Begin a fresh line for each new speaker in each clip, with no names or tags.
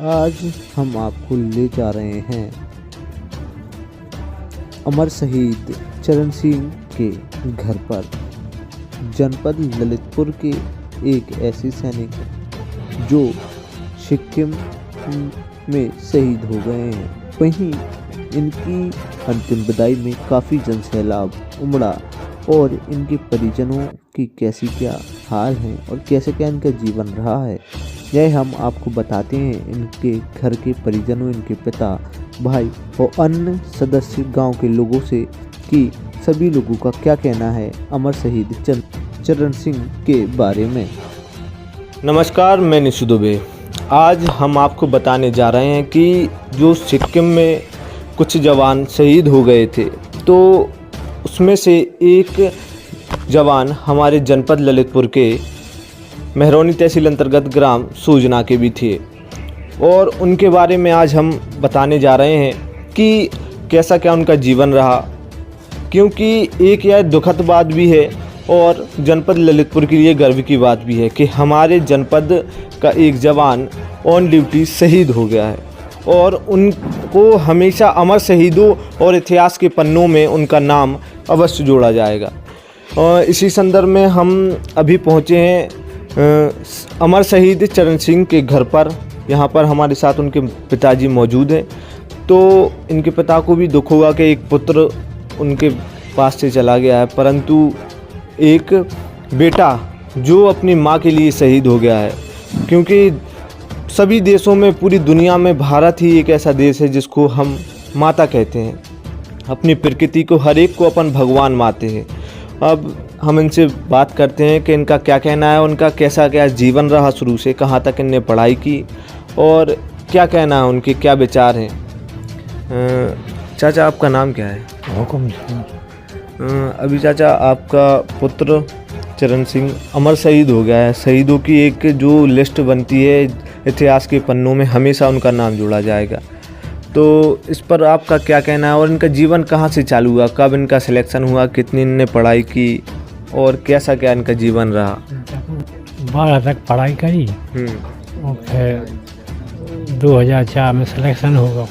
आज हम आपको ले जा रहे हैं अमर शहीद चरण सिंह के घर पर। जनपद ललितपुर के एक ऐसे सैनिक जो सिक्किम में शहीद हो गए हैं। वहीं इनकी अंतिम विदाई में काफ़ी जनसैलाब उमड़ा और इनके परिजनों की कैसी क्या हाल हैं और कैसे क्या इनका जीवन रहा है, यह हम आपको बताते हैं। इनके घर के परिजनों, इनके पिता, भाई और अन्य सदस्य गांव के लोगों से कि सभी लोगों का क्या कहना है अमर शहीद चरण सिंह के बारे में।
नमस्कार, मैं निशु दुबे। आज हम आपको बताने जा रहे हैं कि जो सिक्किम में कुछ जवान शहीद हो गए थे, तो उसमें से एक जवान हमारे जनपद ललितपुर के मेहरौनी तहसील अंतर्गत ग्राम सूजना के भी थे और उनके बारे में आज हम बताने जा रहे हैं कि कैसा क्या उनका जीवन रहा, क्योंकि एक यह दुखद बात भी है और जनपद ललितपुर के लिए गर्व की बात भी है कि हमारे जनपद का एक जवान ऑन ड्यूटी शहीद हो गया है और उनको हमेशा अमर शहीदों और इतिहास के पन्नों में उनका नाम अवश्य जोड़ा जाएगा। और इसी संदर्भ में हम अभी पहुँचे हैं अमर शहीद चरण सिंह के घर पर। यहाँ पर हमारे साथ उनके पिताजी मौजूद हैं। तो इनके पिता को भी दुख होगा कि एक पुत्र उनके पास से चला गया है, परंतु एक बेटा जो अपनी माँ के लिए शहीद हो गया है। क्योंकि सभी देशों में, पूरी दुनिया में भारत ही एक ऐसा देश है जिसको हम माता कहते हैं। अपनी प्रकृति को, हर एक को अपन भगवान मानते हैं। अब हम इनसे बात करते हैं कि इनका क्या कहना है, उनका कैसा क्या जीवन रहा, शुरू से कहाँ तक इनने पढ़ाई की और क्या कहना है, उनके क्या विचार हैं। चाचा, आपका नाम क्या है?
हुकुम सिंह।
अभी चाचा, आपका पुत्र चरण सिंह अमर शहीद हो गया है। शहीदों की एक जो लिस्ट बनती है इतिहास के पन्नों में, हमेशा उनका नाम जोड़ा जाएगा। तो इस पर आपका क्या कहना है और इनका जीवन कहाँ से चालू हुआ, कब इनका सिलेक्शन हुआ, कितनी इनने पढ़ाई की और कैसा क्या इनका जीवन रहा?
12 तक पढ़ाई करी और फिर 2004 में सिलेक्शन हो गया।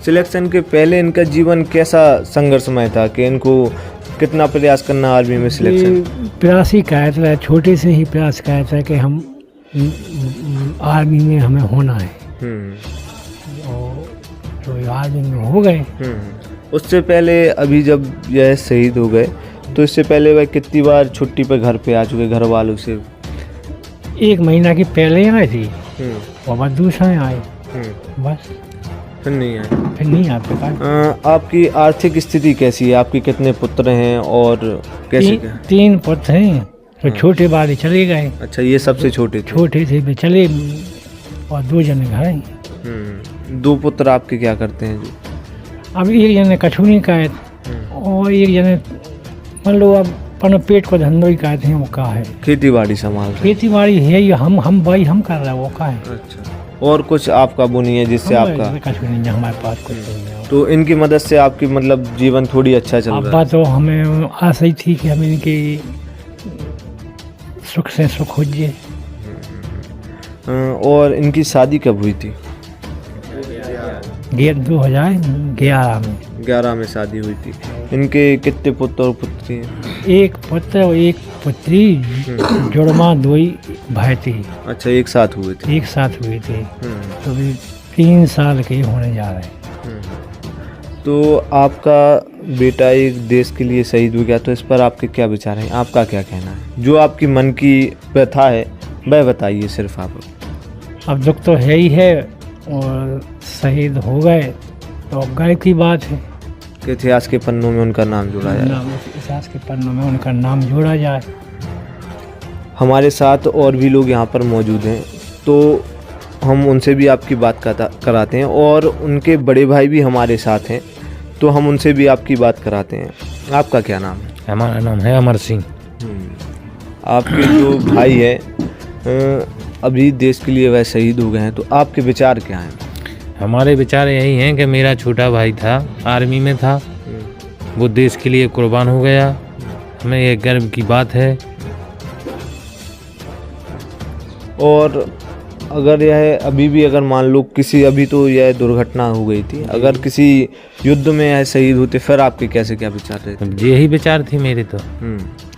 सिलेक्शन के पहले इनका जीवन कैसा संघर्षमय था कि इनको कितना प्रयास करना आर्मी में सिलेक्शन?
प्रयास ही कहता था, छोटे से ही प्रयास कहता है कि हम आर्मी में हमें होना है। तो आर्मी में हो गए।
उससे पहले अभी जब यह शहीद हो गए तो इससे पहले वह कितनी बार छुट्टी पे घर पे आ चुके घर वालों से?
1 महीना की पहले आई थी और बस दूसरा आए, बस
फिर नहीं आए।
फिर नहीं आते।
आपकी आर्थिक स्थिति कैसी है? आपके कितने पुत्र हैं और कैसे?
3 पुत्र हैं, तो छोटे वाले चले गए।
अच्छा, ये सबसे छोटे थे?
छोटे थे वे चले और 2 जने घर हैं।
2 पुत्र आपके क्या करते हैं जी?
अब एक जने कठुनी का है और एक जने मान लो अब अपना पेट को धंधो ही कहते हैं, वो का है
खेती बाड़ी संभाल।
खेती बाड़ी है ये हम भाई हम कर रहे हैं, वो का है।
अच्छा, और कुछ आपका वो नहीं है जिससे आपका?
कुछ नहीं है हमारे पास, कुछ नहीं है।
तो इनकी मदद से आपकी मतलब जीवन थोड़ी अच्छा चल रहा है?
तो हमें आशा ही थी कि हम इनकी सुख से सुख हो जाए।
और इनकी शादी कब हुई थी? 2011 में शादी हुई थी। इनके कितने पुत्र और पुत्री हैं?
1 पुत्र और 1 पुत्री, जुड़मा 2 भाई थे।
अच्छा, एक साथ हुए थे?
एक साथ हुए थे। तो भी 3 साल के होने जा रहे हैं।
तो आपका बेटा एक देश के लिए शहीद हो गया, तो इस पर आपके क्या विचार हैं? आपका क्या कहना है? जो आपकी मन की व्यथा है वह बताइए सिर्फ आप।
अब दुख तो है ही है और शहीद हो गए तो अब गर्व की बात है
कि इतिहास के पन्नों में उनका नाम जोड़ा जाए।
इतिहास के पन्नों में उनका नाम जोड़ा जाए।
हमारे साथ और भी लोग यहाँ पर मौजूद हैं, तो हम उनसे भी आपकी बात कराते हैं और उनके बड़े भाई भी हमारे साथ हैं, तो हम उनसे भी आपकी बात कराते हैं। आपका क्या नाम है?
हमारा नाम है अमर सिंह।
आपके जो भाई है अभी देश के लिए वह शहीद हो गए हैं, तो आपके विचार क्या हैं?
हमारे विचार यही हैं कि मेरा छोटा भाई था, आर्मी में था, वो देश के लिए कुर्बान हो गया। हमें यह गर्व की बात है।
और अगर यह अभी भी अगर मान लो किसी अभी तो यह दुर्घटना हो गई थी, अगर किसी युद्ध में यह शहीद होते फिर आपके कैसे क्या विचार रहते?
यही विचार थी मेरे तो,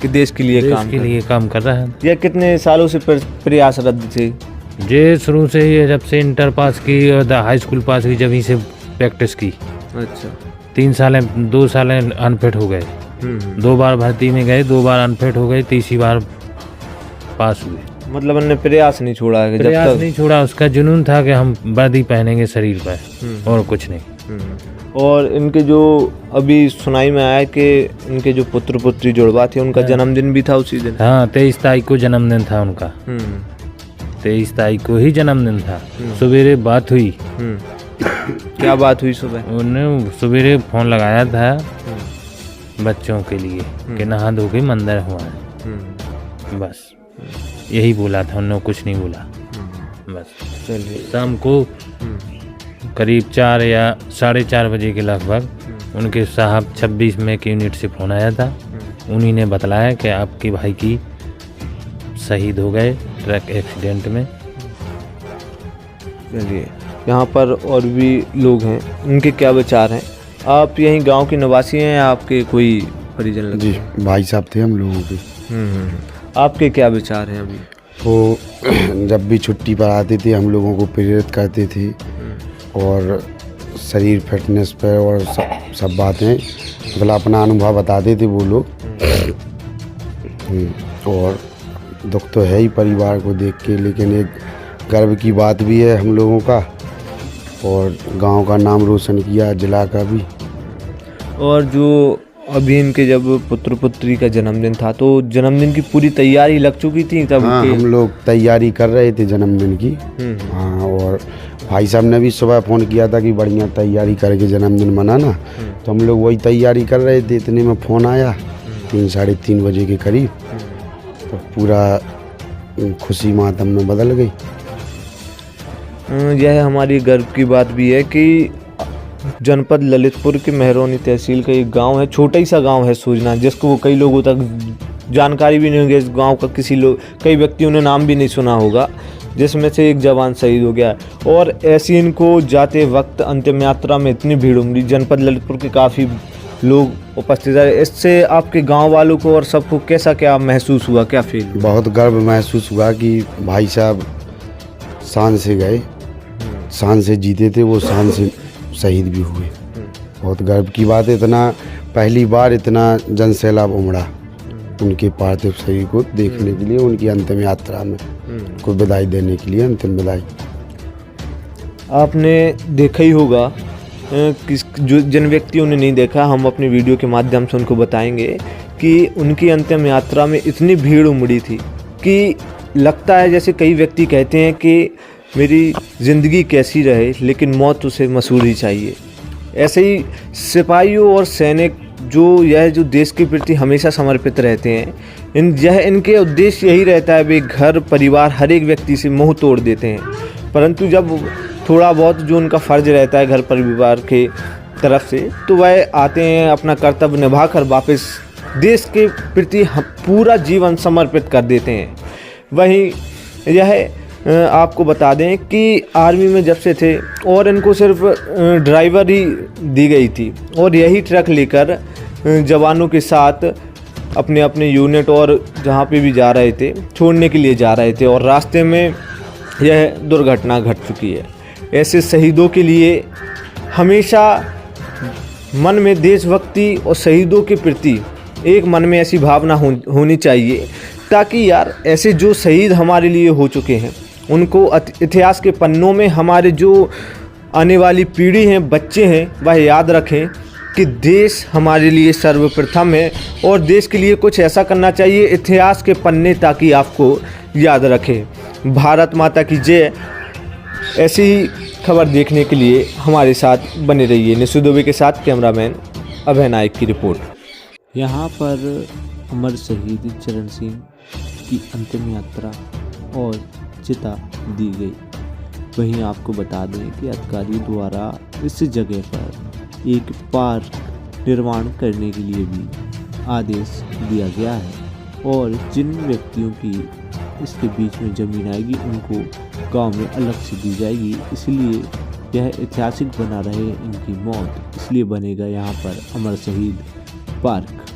कि देश के लिए
काम कर रहा है।
यह कितने सालों से प्रयासरत थे?
ये शुरू से ही जब से इंटर पास की और हाई स्कूल पास की, जब ही से प्रैक्टिस की।
अच्छा।
2 साल अनफिट हो गए, 2 बार भर्ती में गए, 2 बार अनफिट हो गए, तीसरी बार पास हुए।
मतलब हमने प्रयास नहीं छोड़ा है?
प्रयास जब तक नहीं छोड़ा, उसका जुनून था कि हम वर्दी पहनेंगे शरीर पर और कुछ नहीं।
और इनके जो अभी सुनाई में आया कि इनके जो पुत्र पुत्री जुड़वा थे उनका जन्मदिन भी था उसी दिन?
हाँ, 23 तारीख को जन्मदिन था उनका। 23 तारीख को ही जन्मदिन था। सवेरे बात हुई।
क्या बात हुई सुबह?
उन्होंने सवेरे फोन लगाया था बच्चों के लिए कि नहा धो के मंदिर हुआ है, बस यही बोला था, उन्होंने कुछ नहीं बोला। बस
चलिए।
शाम को करीब 4 या 4:30 बजे के लगभग उनके साहब 26 में के यूनिट से फ़ोन आया था। उन्हीं ने बतलाया कि आपके भाई की शहीद हो गए ट्रक एक्सीडेंट में।
चलिए, यहाँ पर और भी लोग हैं, उनके क्या विचार हैं? आप यहीं गांव के निवासी हैं या आपके कोई परिजन लगते
जी,
हैं?
भाई साहब थे हम लोगों के।
आपके क्या विचार हैं अभी?
वो जब भी छुट्टी पर आते थे हम लोगों को प्रेरित करते थे और शरीर फिटनेस पर और सब बातें मतलब अपना अनुभव बताते थे वो लोग। और दुख तो है ही परिवार को देख के, लेकिन एक गर्व की बात भी है हम लोगों का और गांव का नाम रोशन किया, जिला का भी।
और जो अभी इनके जब पुत्र पुत्री का जन्मदिन था तो जन्मदिन की पूरी तैयारी लग चुकी थी तब?
हाँ, हम लोग तैयारी कर रहे थे जन्मदिन की। हाँ, और भाई साहब ने भी सुबह फ़ोन किया था कि बढ़िया तैयारी करके जन्मदिन मनाना, तो हम लोग वही तैयारी कर रहे थे। इतने में फ़ोन आया 3 साढ़े 3 बजे के करीब, तो पूरा खुशी मातम में बदल गई।
यह हमारी गर्व की बात भी है कि जनपद ललितपुर के मेहरौनी तहसील का एक गांव है, छोटा ही सा गांव है सूजना, जिसको कई लोगों तक जानकारी भी नहीं होगी इस गांव का। कई व्यक्तियों ने नाम भी नहीं सुना होगा, जिसमें से एक जवान शहीद हो गया। और ऐसी इनको जाते वक्त अंतिम यात्रा में इतनी भीड़ उमड़ी, जनपद ललितपुर के काफ़ी लोग उपस्थित रहे। इससे आपके गांव वालों को और सबको कैसा क्या महसूस हुआ, क्या फील?
बहुत गर्व महसूस हुआ कि भाई साहब शान से गए, शान से जीते थे, वो शान से शहीद भी हुए। बहुत गर्व की बात है। इतना पहली बार इतना जनसैलाब उमड़ा उनके पार्थिव शरीर को देखने के लिए, उनकी अंतिम यात्रा में को विदाई देने के लिए, अंतिम विदाई।
आपने देखा ही होगा, जिन व्यक्तियों ने नहीं देखा हम अपने वीडियो के माध्यम से उनको बताएंगे कि उनकी अंतिम यात्रा में इतनी भीड़ उमड़ी थी कि लगता है जैसे कई व्यक्ति कहते हैं कि मेरी ज़िंदगी कैसी रहे लेकिन मौत उसे मसूरी चाहिए। ऐसे ही सिपाहियों और सैनिक जो देश के प्रति हमेशा समर्पित रहते हैं, इनके उद्देश्य यही रहता है, वे घर परिवार हर एक व्यक्ति से मुँह तोड़ देते हैं। परंतु जब थोड़ा बहुत जो उनका फ़र्ज रहता है घर परिवार के तरफ से, तो वह आते हैं, अपना कर्तव्य निभाकर वापस देश के प्रति पूरा जीवन समर्पित कर देते हैं। वहीं यह आपको बता दें कि आर्मी में जब से थे और इनको सिर्फ ड्राइवर ही दी गई थी और यही ट्रक लेकर जवानों के साथ अपने अपने यूनिट और जहाँ पे भी जा रहे थे छोड़ने के लिए जा रहे थे, और रास्ते में यह दुर्घटना घट चुकी है। ऐसे शहीदों के लिए हमेशा मन में देशभक्ति और शहीदों के प्रति एक मन में ऐसी भावना होनी चाहिए, ताकि यार ऐसे जो शहीद हमारे लिए हो चुके हैं उनको इतिहास के पन्नों में हमारे जो आने वाली पीढ़ी हैं, बच्चे हैं, वह याद रखें कि देश हमारे लिए सर्वप्रथम है और देश के लिए कुछ ऐसा करना चाहिए इतिहास के पन्ने, ताकि आपको याद रखें। भारत माता की जय। ऐसी ही खबर देखने के लिए हमारे साथ बने रहिए। निशु दुबे के साथ कैमरामैन अभय नायक की रिपोर्ट।
यहाँ पर अमर शहीद चरण सिंह की अंतिम यात्रा और चिता दी गई। वहीं आपको बता दें कि अधिकारियों द्वारा इस जगह पर एक पार्क निर्माण करने के लिए भी आदेश दिया गया है, और जिन व्यक्तियों की इसके बीच में ज़मीन आएगी उनको गांव में अलग से दी जाएगी। इसलिए यह ऐतिहासिक बना रहे इनकी मौत, इसलिए बनेगा यहाँ पर अमर शहीद पार्क।